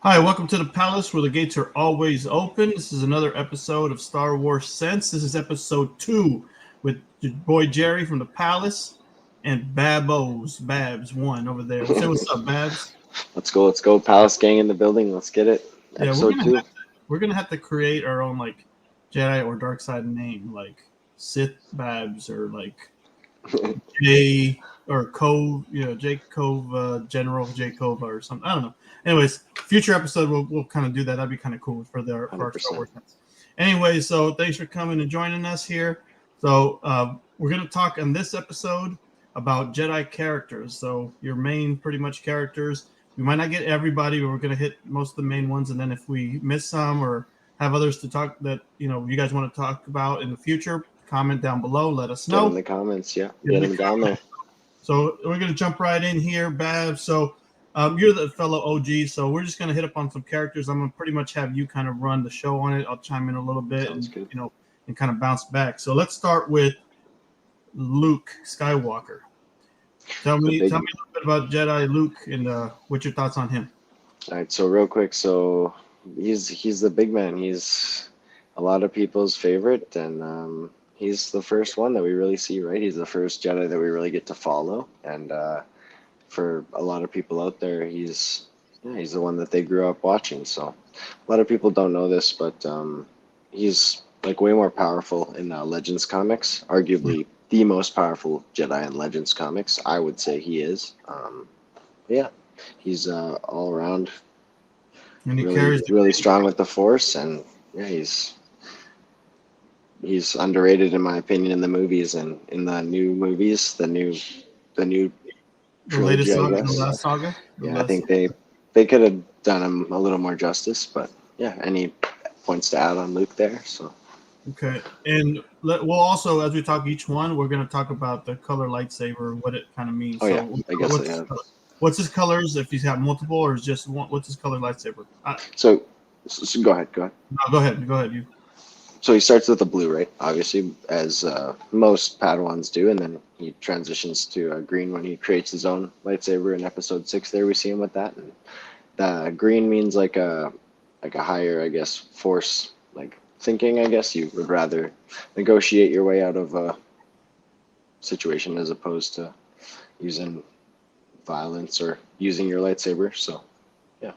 Hi, welcome to the Palace where the gates are always open. This is another episode of Star Wars Sense. This is episode 2 with your boy Jerry from the Palace and Babs1 over there. Say what's up, Babs. Let's go. Palace gang in the building. Let's get it. Yeah, we're Episode gonna two. have to, we're gonna have to create our own like Jedi or darkside name, like Sith Babs or like J or Cove, J Cove, General J Cova or something. I don't know. Anyways, future episode we'll kind of do that. That'd be kind of cool for our Star 100%. Wars fans. Anyway, so thanks for coming and joining us here. So we're gonna talk in this episode about Jedi characters. So your main pretty much characters. We might not get everybody, but we're gonna hit most of the main ones, and then if we miss some or have others to talk that you guys want to talk about in the future, comment down below. Let us Get in know. the comments. Yeah, In get the them down there. So we're going to jump right in here, Bav. So you're the fellow OG, so we're just going to hit up on some characters. I'm going to pretty much have you kind of run the show on it. I'll chime in a little bit Sounds good. and kind of bounce back. So let's start with Luke Skywalker. Tell The me a big. little bit about Jedi Luke and what's your thoughts on him? All right. So real quick. So he's the big man. He's a lot of people's favorite, and he's the first one that we really see. Right. He's the first Jedi that we really get to follow, and for a lot of people out there, he's the one that they grew up watching. So a lot of people don't know this, but he's like way more powerful in Legends comics. Arguably the most powerful Jedi in Legends comics. I would say he is. Yeah, he's all around And he really carries the really strong with the Force, and yeah, he's underrated in my opinion in the movies and in the new movies, the new latest trilogy, I saga, the guess. last saga, the Yeah, I last. think they could have done him a little more justice, but yeah, any points to add on Luke there? So Okay, and we'll also, as we talk each one, we're going to talk about the color lightsaber, what it kind of means. oh yeah, So, I guess I have. what's his colors? If he's got multiple, or is just one? What's his color lightsaber? So, so go ahead. No, go ahead. Go ahead. You. So he starts with the blue, right? Obviously, as most Padawans do, and then he transitions to green when he creates his own lightsaber in Episode 6. There we see him with that, and the green means like a higher, I guess, force like thinking. I guess you would rather negotiate your way out of a situation as opposed to using violence or using your lightsaber. So yeah.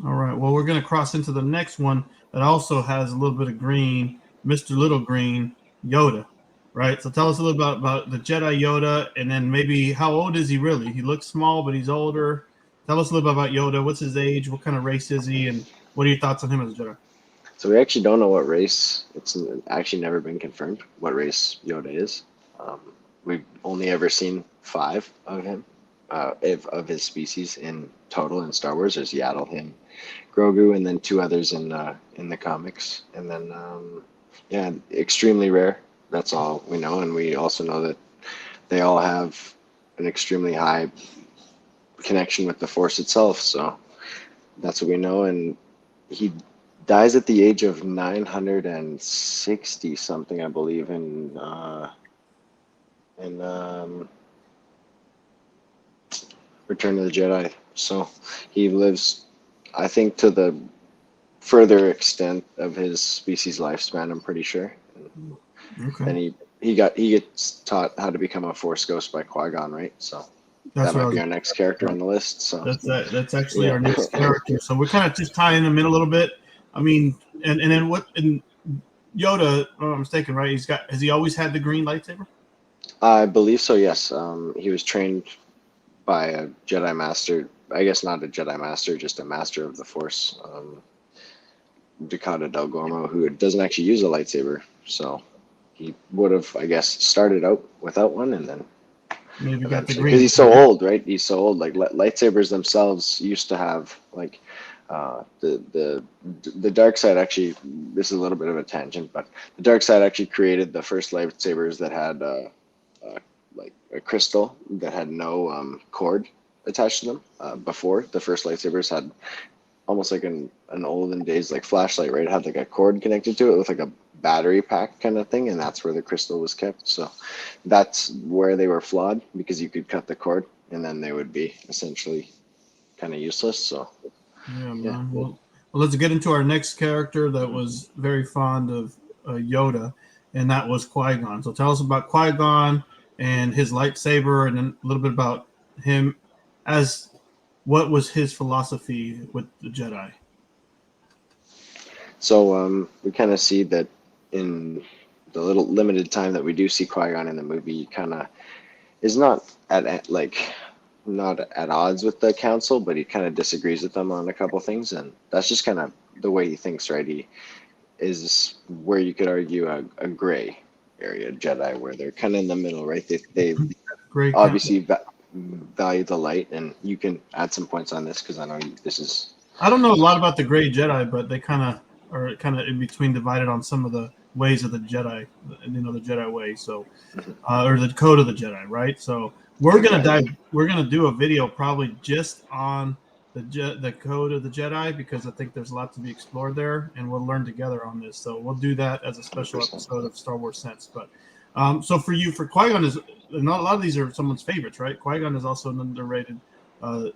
All right. Well, we're going to cross into the next one that also has a little bit of green. Mr. Little Green, Yoda. Right. So tell us a little about the Jedi Yoda, and then maybe how old is he really? He looks small, but he's older. Tell us a little bit about Yoda. What's his age? What kind of race is he? And what are your thoughts on him as a Jedi? So we actually don't know what race. It's actually never been confirmed what race Yoda is. Um, we've only ever seen 5 of him, of his species in total in Star Wars. There's Yaddle, him, Grogu, and then 2 others in the comics. And then yeah, extremely rare. That's all we know, and we also know that they all have an extremely high connection with the Force itself. So that's what we know, and he dies at the age of 960 something, I believe, in Return of the Jedi. So he lives, I think, to the further extent of his species lifespan. I'm pretty sure. Okay. And he gets taught how to become a Force ghost by Qui-Gon, right? So That's that what I might be was. our next character on the list. So That's actually yeah. our next character. So we're kind of just tying them in a little bit. I mean, and then what? And Yoda, if I'm not mistaken, right? Has he always had the green lightsaber? I believe so. Yes. He was trained by a Jedi Master. I guess not a Jedi Master, just a Master of the Force, Dakota Del Gormo, who doesn't actually use a lightsaber. So he would have, I guess, started out without one, and then Maybe got the eventually, green. because he's so old, right? He's so old. Like lightsabers themselves used to have like the dark side. Actually, this is a little bit of a tangent, but the dark side actually created the first lightsabers that had like a crystal that had no cord attached to them. Before the first lightsabers had almost like an olden days like flashlight, right? It had like a cord connected to it with like a battery pack kind of thing, and that's where the crystal was kept. So that's where they were flawed, because you could cut the cord and then they would be essentially kind of useless. So Yeah, Yeah. man. Well, let's get into our next character that was very fond of Yoda, and that was Qui-Gon. So tell us about Qui-Gon and his lightsaber, and then a little bit about him as what was his philosophy with the Jedi. So we kind of see that in the little limited time that we do see Qui-Gon in the movie, he kind of is not like not at odds with the council, but he kind of disagrees with them on a couple things, and that's just kind of the way he thinks, right? He is where you could argue a gray area Jedi, where they're kind of in the middle, right? They Great count. obviously value the light, and you can add some points on this because I know this is I don't know a lot about the Gray Jedi, but they kind of are kind of in between, divided on some of the ways of the Jedi, the Jedi way. So, or the code of the Jedi, right? So we're gonna exactly. dive. We're gonna do a video probably just on the code of the Jedi, because I think there's a lot to be explored there, and we'll learn together on this. So we'll do that as a special 100%. episode of Star Wars Sense. But so for you, for Qui-Gon is not a lot of these are someone's favorites, right? Qui-Gon is also an underrated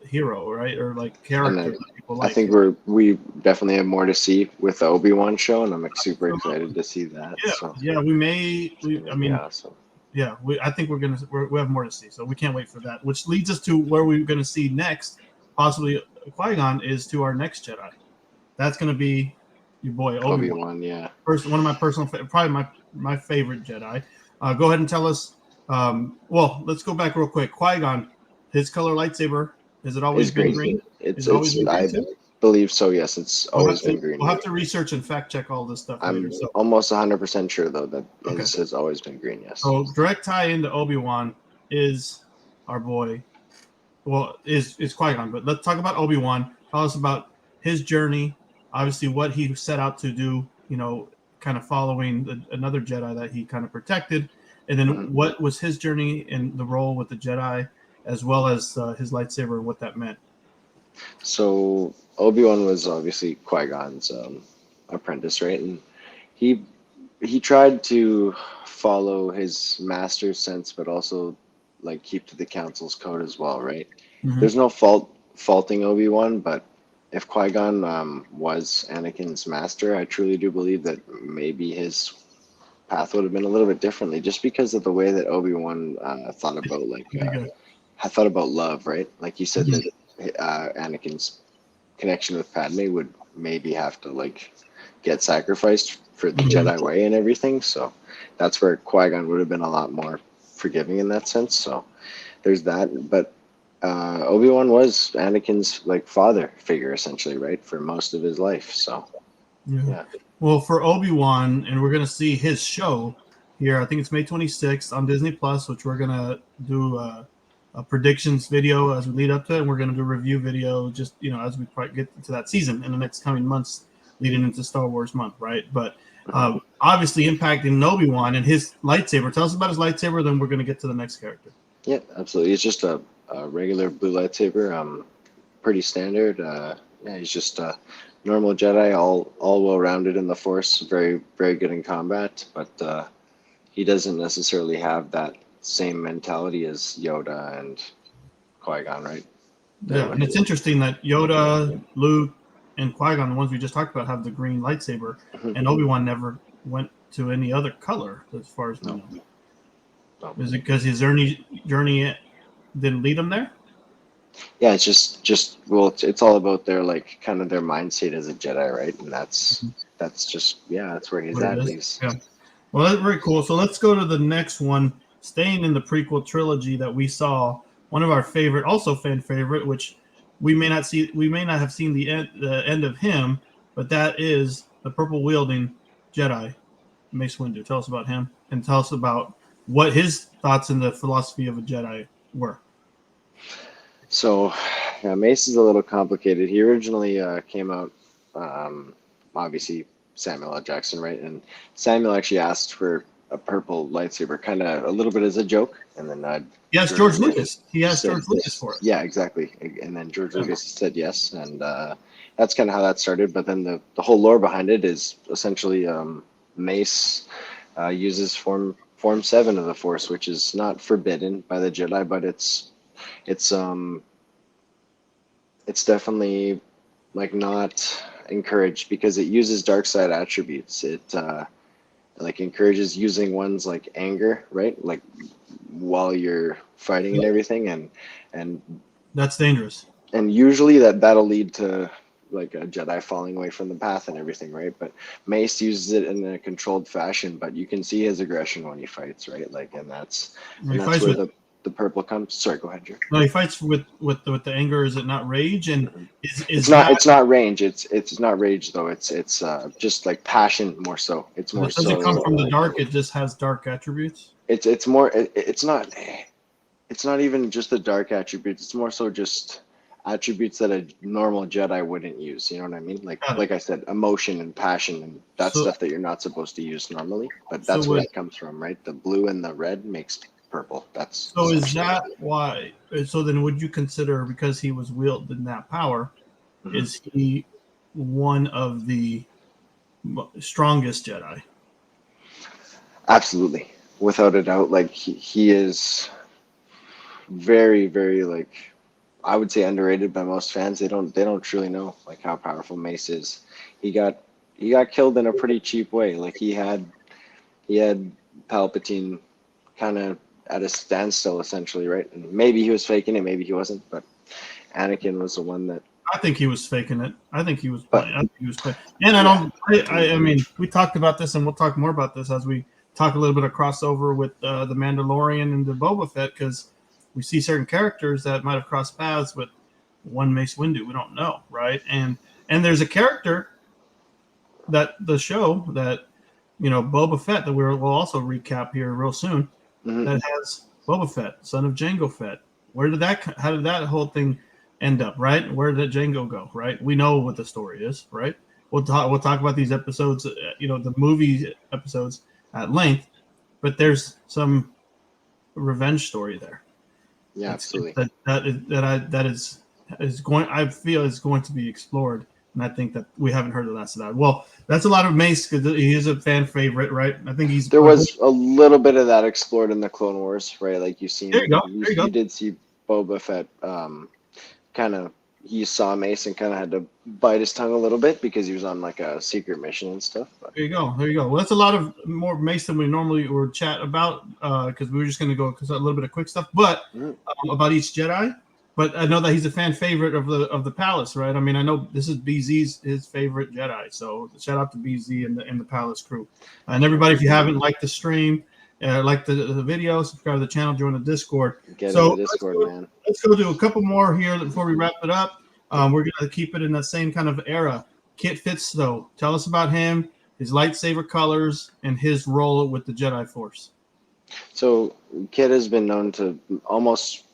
hero, right? Or like character And that people I like. think we definitely have more to see with the Obi-Wan show, and I'm like super excited to see that. Yeah, So yeah, we may. I mean, awesome. yeah, I think we have more to see, so we can't wait for that. Which leads us to where we're going to see next, possibly Qui-Gon, is to our next Jedi. That's going to be your boy Obi-Wan. Obi-Wan, yeah. First, one of my personal, probably my favorite Jedi. Go ahead and tell us. Well, let's go back real quick. Qui-Gon, his color lightsaber, has it always It's been green. green? It's Is it always been green I too? believe so. Yes, it's always been green. We'll have to research and fact check all this stuff I'm later. So almost 100% sure though that okay. his has always been green. Yes. So direct tie into Obi-Wan is our boy. Well, is Qui-Gon, but let's talk about Obi-Wan. Tell us about his journey. Obviously, what he set out to do. Kind of following another Jedi that he kind of protected, and then what was his journey in the role with the Jedi, as well as his lightsaber and what that meant. So Obi-Wan was obviously Qui-Gon's apprentice, right? And he tried to follow his master's sense, but also like keep to the council's code as well, right? Mm-hmm. There's no faulting Obi-Wan, but if Qui-Gon was Anakin's master, I truly do believe that maybe his path would have been a little bit differently, just because of the way that Obi-Wan thought about thought about love, right? Like you said, that Anakin's connection with Padme would maybe have to like get sacrificed for the Jedi way and everything. So that's where Qui-Gon would have been a lot more forgiving in that sense. So there's that. But Obi-Wan was Anakin's like father figure essentially, right, for most of his life. So yeah. Well, for Obi-Wan, and we're gonna see his show here. I think it's May 26th on Disney Plus, which we're gonna do a predictions video as we lead up to it. And we're gonna do a review video just as we get into that season in the next coming months, leading into Star Wars month, right? But obviously impacting Obi-Wan and his lightsaber. Tell us about his lightsaber, then we're gonna get to the next character. Yeah, absolutely. It's just a regular blue lightsaber, pretty standard. Yeah, he's just a normal Jedi, all well-rounded in the Force, very, very good in combat, but he doesn't necessarily have that same mentality as Yoda and Qui-Gon, right? Yeah, and it's interesting that Yoda, Luke, and Qui-Gon, the ones we just talked about, have the green lightsaber, and Obi-Wan never went to any other color, as far as we know. No. Is it because his journey didn't lead him there? Yeah, it's just well, it's all about their like kind of their mindset as a Jedi, right? And that's just that's where he's at. Yeah. Well, that's very cool. So let's go to the next one. Staying in the prequel trilogy that we saw, one of our favorite, also fan favorite, which we may not have seen the end of him, but that is the purple wielding Jedi, Mace Windu. Tell us about him, and tell us about what his thoughts and the philosophy of a Jedi were. So, Mace is a little complicated. He originally came out, obviously Samuel L. Jackson, right? And Samuel actually asked for a purple lightsaber, kind of a little bit as a joke, and then George Lucas. He asked George Lucas for it. Yeah, exactly. And then George Lucas said yes, and that's kind of how that started. But then the whole lore behind it is essentially Mace uses Form 7 of the Force, which is not forbidden by the Jedi, but it's definitely like not encouraged because it uses dark side attributes. It like encourages using ones like anger, right? Like while you're fighting and everything, and That's dangerous. and usually that'll lead to like a Jedi falling away from the path and everything, right? But Mace uses it in a controlled fashion, but you can see his aggression when he fights, right? Like, and that's He fights where with the purple comes. Sorry, go ahead, Drew. no, he fights with the anger. Is it not rage? And is It's not range. It's not rage though. It's just like passion more so. It's more does so. it come from the dark? It just has dark attributes. It's more. It's not. It's not even just the dark attributes. It's more so just attributes that a normal Jedi wouldn't use. You know what I mean? Like I said, emotion and passion and that stuff that you're not supposed to use normally. But that's where it comes from, right? The blue and the red makes purple. That's so. Is that why? So then, would you consider because he was wielding that power? Mm-hmm. Is he one of the strongest Jedi? Absolutely, without a doubt. Like he is very, very like I would say underrated by most fans. They don't truly know like how powerful Mace is. He got killed in a pretty cheap way. Like he had Palpatine kind of at a standstill essentially, right? And maybe he was faking it, maybe he wasn't, but Anakin was the one that I think he was faking it. I think he was playing. I think he was playing. And I mean, we talked about this, and we'll talk more about this as we talk a little bit of crossover with the Mandalorian and the Boba Fett, because we see certain characters that might have crossed paths with one Mace Windu. We don't know, right? And there's a character that the show that Boba Fett that we'll also recap here real soon that has Boba Fett, son of Jango Fett. How did that whole thing end up, right? Where did Jango go, right? We know what the story is, right? We'll talk about these episodes, the movie episodes at length, but there's some revenge story there. Yeah, absolutely. That is going. I feel is going to be explored, and I think that we haven't heard the last of that. Well, that's a lot of Mace because he is a fan favorite, right? I think there was a little bit of that explored in the Clone Wars, right? Like you've seen. There you go. You did see Boba Fett. Kind of he saw Mace and kind of had to bite his tongue a little bit because he was on like a secret mission and stuff. But. There you go. Well, that's a lot of more Mace than we normally would chat about because we were just going to go a little bit of quick stuff, but about each Jedi. But I know that he's a fan favorite of the Palace, right? I mean, I know this is BZ's his favorite Jedi, so shout out to BZ and the Palace crew. And everybody, if you haven't liked the stream, like the video, subscribe to the channel, join the Discord. Get in the Discord, man. Let's go do a couple more here before we wrap it up. We're going to keep it in that same kind of era. Kit Fisto, tell us about him, his lightsaber colors, and his role with the Jedi Force. So Kit has been known to almost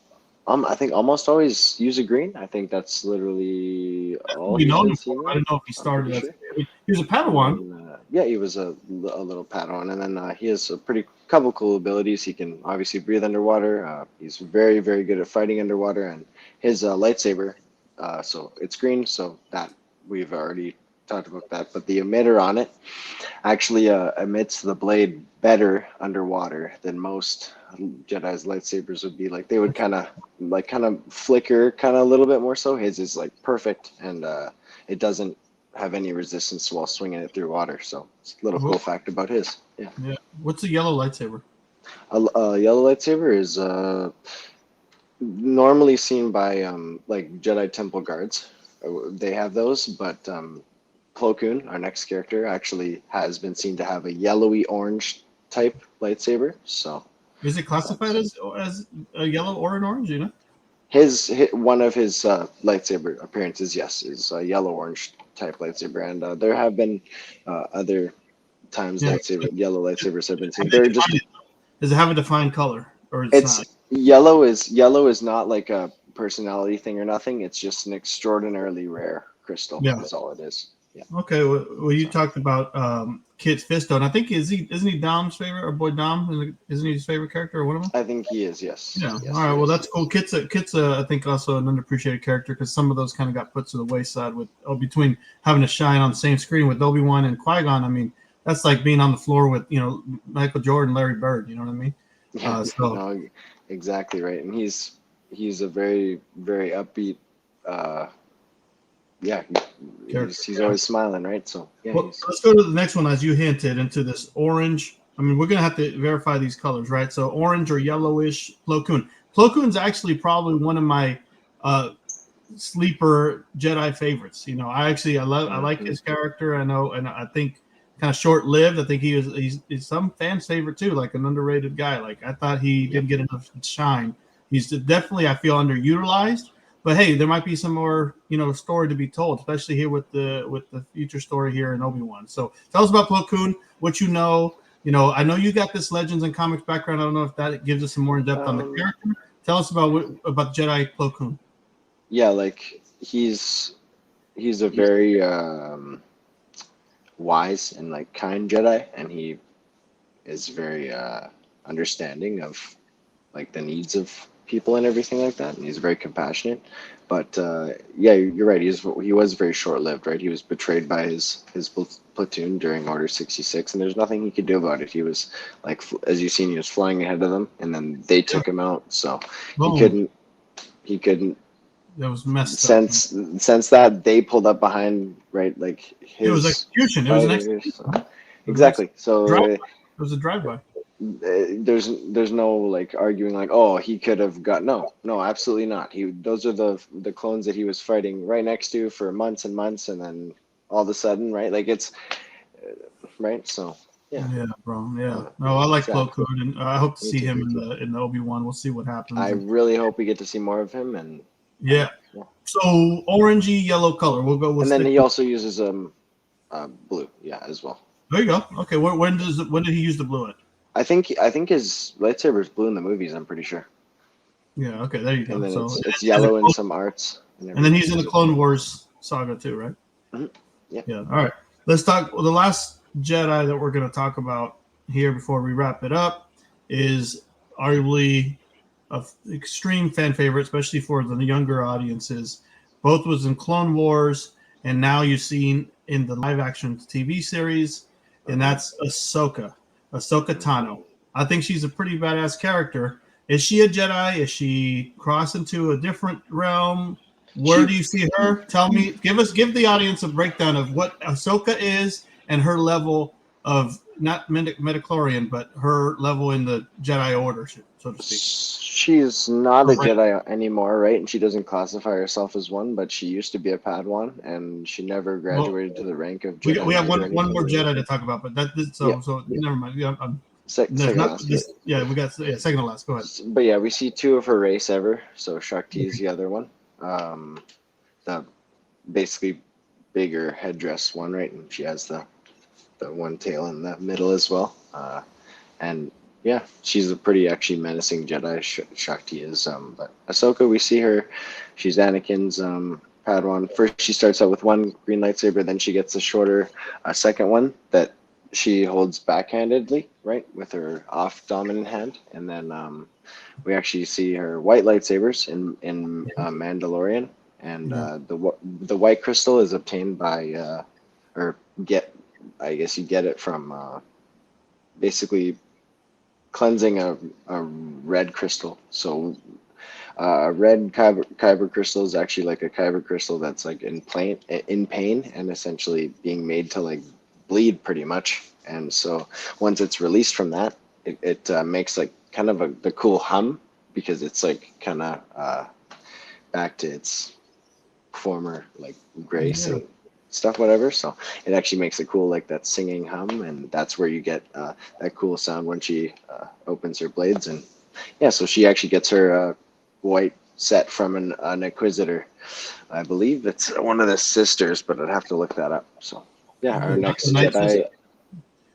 always use a green. I think that's literally all we know him for. I don't know if he started as he was a Padawan. Yeah, he was a little Padawan, and then he has a couple cool abilities. He can obviously breathe underwater. He's very, very good at fighting underwater, and his lightsaber. So it's green, so that we've already talked about that. But the emitter on it actually emits the blade better underwater than most Jedi's lightsabers would be. Like they would kind of flicker kind of a little bit more so. His is like perfect, and it doesn't have any resistance while swinging it through water. So it's a little cool fact about his. Yeah. What's a yellow lightsaber? A yellow lightsaber is normally seen by like Jedi Temple guards. They have those, but Plo Koon, our next character, actually has been seen to have a yellowy orange type lightsaber. So is it classified as a yellow or an orange? One of his lightsaber appearances, yes, is a yellow orange type lightsaber, and there have been other times yellow lightsabers have been seen. Does it have a defined color, or it's not? Yellow is not like a personality thing or nothing. It's just an extraordinarily rare crystal. Yeah. That's all it is. Yeah. Okay. Well, you talked about Kit Fisto, and I think isn't he Dom's favorite, or boy Dom? Isn't he his favorite character, or one of them? I think he is. Yes. Yeah. Yes, all right. Well, that's cool. Kit's I think also an underappreciated character because some of those kind of got put to the wayside between having to shine on the same screen with Obi-Wan and Qui-Gon. I mean, that's like being on the floor with Michael Jordan, Larry Bird. You know what I mean? Yeah. No, exactly right. And he's a very, very upbeat yeah, he's always smiling, right? So yeah. Well, let's go to the next one, as you hinted, into this orange. I mean, we're gonna have to verify these colors, right? So orange or yellowish Plo Koon. Plo Koon's actually probably one of my sleeper Jedi favorites. You know, I like his character. I know, and I think kind of short lived. I think he's some fans' favorite too, like an underrated guy. Like I thought he didn't get enough shine. He's definitely, I feel, underutilized. But hey, there might be some more, story to be told, especially here with the future story here in Obi-Wan. So tell us about Plo Koon, what you know. I know you got this Legends and comics background. I don't know if that gives us some more in depth on the character. Tell us about Jedi Plo Koon. Yeah, like he's a very wise and like kind Jedi, and he is very understanding of like the needs of people and everything like that, and he's very compassionate. But yeah, you're right. He was very short lived, right? He was betrayed by his platoon during Order 66, and there's nothing he could do about it. He was like, as you've seen, he was flying ahead of them, and then they took him out. So he couldn't. That was messed since that they pulled up behind, right? Like it was execution. It was an execution. So, exactly. So it was a drive-by. There's no like arguing like, oh, he could have got no, absolutely not. Those are the clones that he was fighting right next to for months and months, and then all of a sudden, right? Like it's right. So yeah, bro. Yeah. No, I like Plo Koon, and I hope to see him in the Obi-Wan. We'll see what happens. I really hope we get to see more of him. And yeah. So orangey yellow color. We'll go with. And then he also uses blue. Yeah, as well. There you go. Okay. When did he use the blue at? I think his lightsaber is blue in the movies. I'm pretty sure. Yeah. Okay. There you go. And then so it's yellow in some arts. And then he's in the Clone Wars saga too, right? Mm-hmm. Yeah. Yeah. All right. Let's talk. Well, the last Jedi that we're going to talk about here before we wrap it up is arguably an extreme fan favorite, especially for the younger audiences. Both was in Clone Wars, and now you've seen in the live-action TV series, and that's Ahsoka Tano. I think she's a pretty badass character. Is she a Jedi? Is she crossed into a different realm? Where do you see her? Tell me. Give the audience a breakdown of what Ahsoka is and her level of not midichlorian, but her level in the Jedi Order, so to speak. She's not a Jedi anymore, right? And she doesn't classify herself as one, but she used to be a Padawan, and she never graduated to the rank of Jedi. We have one more Jedi to talk about, but so never mind. Second to last. We got second to last. Go ahead. But yeah, we see two of her race ever. So Shakti is the other one. The basically bigger headdress one, right? And she has the one tail in the middle as well. And yeah, she's a pretty actually menacing Jedi. Shakti is. But Ahsoka, we see her. She's Anakin's Padawan. First, she starts out with one green lightsaber, then she gets a shorter second one that she holds backhandedly, right, with her off dominant hand, and then we actually see her white lightsabers in Mandalorian, and the white crystal is obtained by I guess you get it from basically cleansing a red crystal. So a red kyber crystal is actually like a kyber crystal that's like in pain and essentially being made to like bleed pretty much. And so once it's released from that, it makes like kind of the cool hum, because it's like kind of back to its former like grace and stuff, whatever. So it actually makes it cool, like that singing hum, and that's where you get that cool sound when she opens her blades. And yeah, so she actually gets her white set from an Inquisitor. I believe it's one of the sisters, but I'd have to look that up. So yeah, our next Jedi.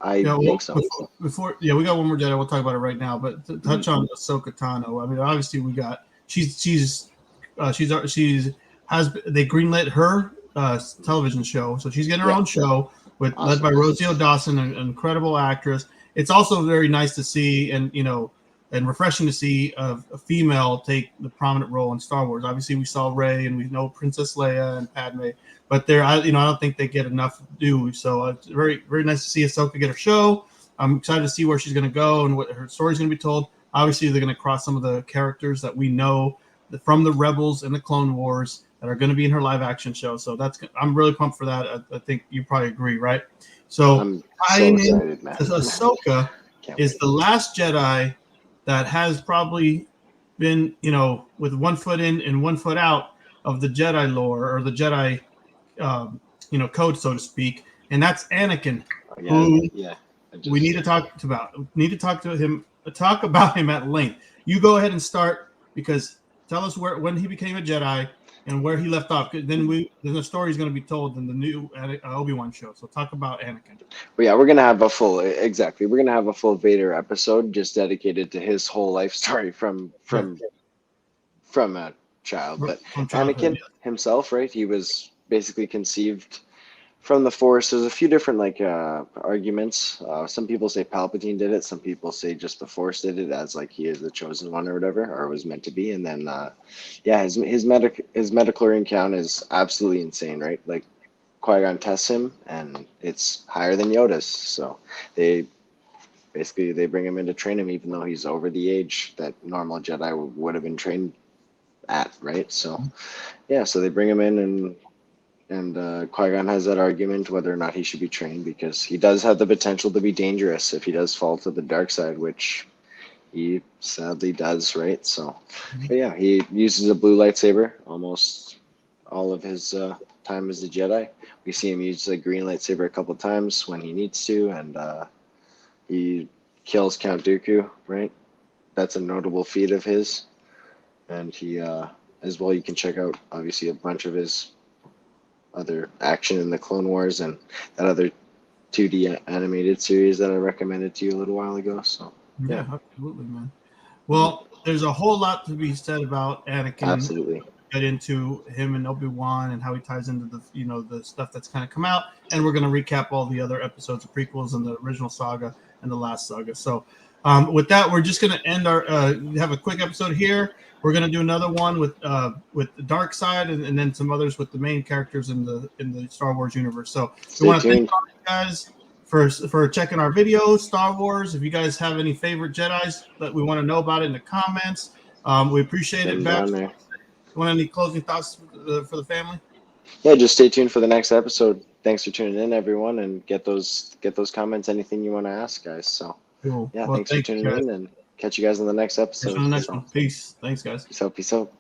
I think so. Before we got one more Jedi. We'll talk about it right now. But to touch on Ahsoka Tano, I mean, obviously we got they greenlit her television show, so she's getting her own show led by Rosie Dawson, an incredible actress. It's also very nice to see, and refreshing to see a female take the prominent role in Star Wars. Obviously, we saw Rey, and we know Princess Leia and Padme, but I don't think they get enough due. So it's very, very nice to see Ahsoka get her show. I'm excited to see where she's going to go and what her story's going to be told. Obviously, they're going to cross some of the characters that we know from the Rebels and the Clone Wars that are going to be in her live action show. So I'm really pumped for that. I think you probably agree, right? So I'm so excited, man. Ahsoka is the last Jedi that has probably been, with one foot in and one foot out of the Jedi lore or the Jedi, code, so to speak, and that's Anakin. We need to talk to him. Talk about him at length. You go ahead and start, because tell us when he became a Jedi and where he left off. Then the story is going to be told in the new Obi-Wan show. So talk about Anakin. Well, yeah, we're gonna have a full Vader episode just dedicated to his whole life story from a child. But Anakin himself, right? He was basically conceived from the Force. There's a few different arguments. Some people say Palpatine did it. Some people say just the Force did it, as he is the chosen one or whatever, or was meant to be. And then his midichlorian count is absolutely insane, right? Like Qui-gon tests him, and it's higher than Yoda's. So they bring him in to train him, even though he's over the age that normal Jedi would have been trained at, right? So so they bring him in, and Qui-Gon has that argument whether or not he should be trained, because he does have the potential to be dangerous if he does fall to the dark side, which he sadly does, right? So, but yeah, he uses a blue lightsaber almost all of his time as a Jedi. We see him use a green lightsaber a couple times when he needs to, and he kills Count Dooku, right? That's a notable feat of his. And he, as well, you can check out, obviously, a bunch of his other action in the Clone Wars and that other 2D animated series that I recommended to you a little while ago. So yeah, absolutely, man. Well, there's a whole lot to be said about Anakin. Absolutely. Get into him and Obi-Wan and how he ties into the the stuff that's kind of come out, and we're going to recap all the other episodes of prequels and the original saga and the last saga. So with that, we're just going to end our have a quick episode here. We're going to do another one with the darkside, and then some others with the main characters in the Star Wars universe. So we want to thank you guys for checking our videos, Star Wars. If you guys have any favorite Jedis that we want to know about it in the comments, we appreciate it. You want any closing thoughts for the family? Yeah, just stay tuned for the next episode. Thanks for tuning in, everyone, and get those comments. Anything you want to ask, guys. So cool. Yeah, thanks for tuning in, and catch you guys on the next episode. Peace. Thanks, guys. Peace out.